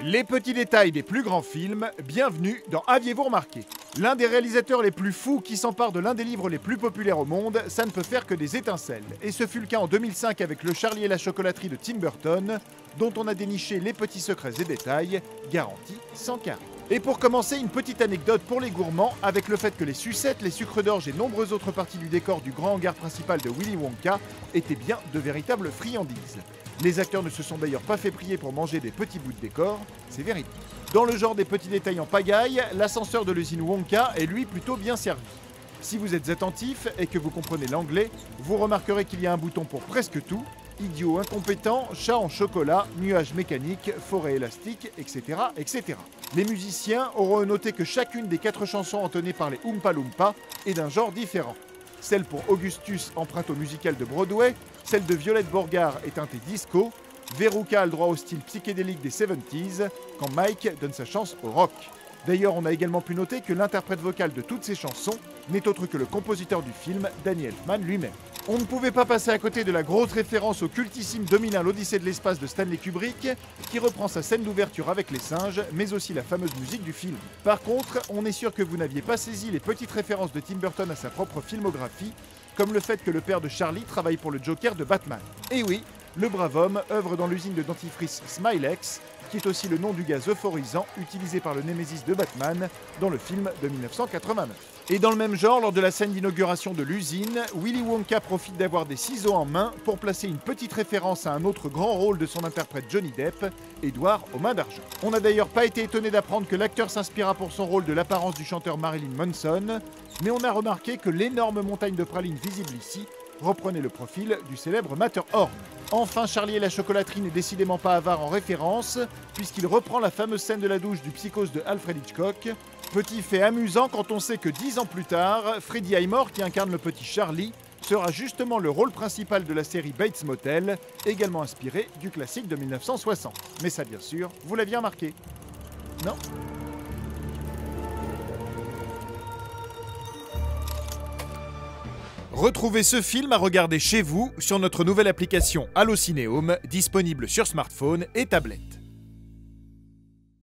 Les petits détails des plus grands films, bienvenue dans Aviez-vous remarqué? L'un des réalisateurs les plus fous qui s'empare de l'un des livres les plus populaires au monde, ça ne peut faire que des étincelles. Et ce fut le cas en 2005 avec Le Charlie et la chocolaterie de Tim Burton, dont on a déniché les petits secrets et détails, garantis sans carré. Et pour commencer, une petite anecdote pour les gourmands avec le fait que les sucettes, les sucres d'orge et nombreuses autres parties du décor du grand hangar principal de Willy Wonka étaient bien de véritables friandises. Les acteurs ne se sont d'ailleurs pas fait prier pour manger des petits bouts de décor, c'est véridique. Dans le genre des petits détails en pagaille, l'ascenseur de l'usine Wonka est lui plutôt bien servi. Si vous êtes attentif et que vous comprenez l'anglais, vous remarquerez qu'il y a un bouton pour presque tout: idiot incompétent, chat en chocolat, nuage mécanique, forêt élastique, etc., etc. Les musiciens auront noté que chacune des 4 chansons entonnées par les Oompa Loompa est d'un genre différent. Celle pour Augustus emprunte au musical de Broadway, celle de Violette Beauregard est teintée disco, Veruca a le droit au style psychédélique des 70s, quand Mike donne sa chance au rock. D'ailleurs, on a également pu noter que l'interprète vocal de toutes ces chansons n'est autre que le compositeur du film, Danny Elfman lui-même. On ne pouvait pas passer à côté de la grosse référence au cultissime 2001 l'Odyssée de l'espace de Stanley Kubrick, qui reprend sa scène d'ouverture avec les singes, mais aussi la fameuse musique du film. Par contre, on est sûr que vous n'aviez pas saisi les petites références de Tim Burton à sa propre filmographie, comme le fait que le père de Charlie travaille pour le Joker de Batman. Et oui, le brave homme œuvre dans l'usine de dentifrice Smilex, qui est aussi le nom du gaz euphorisant utilisé par le Némésis de Batman dans le film de 1989. Et dans le même genre, lors de la scène d'inauguration de l'usine, Willy Wonka profite d'avoir des ciseaux en main pour placer une petite référence à un autre grand rôle de son interprète Johnny Depp, Edward aux mains d'argent. On n'a d'ailleurs pas été étonné d'apprendre que l'acteur s'inspira pour son rôle de l'apparence du chanteur Marilyn Manson, mais on a remarqué que l'énorme montagne de pralines visible ici reprenait le profil du célèbre Matterhorn. Enfin, Charlie et la chocolaterie n'est décidément pas avare en référence, puisqu'il reprend la fameuse scène de la douche du Psychose de Alfred Hitchcock. Petit fait amusant quand on sait que 10 ans plus tard, Freddie Highmore, qui incarne le petit Charlie, sera justement le rôle principal de la série Bates Motel, également inspiré du classique de 1960. Mais ça, bien sûr, vous l'aviez remarqué, non ? Retrouvez ce film à regarder chez vous sur notre nouvelle application Allocinéum, disponible sur smartphone et tablette.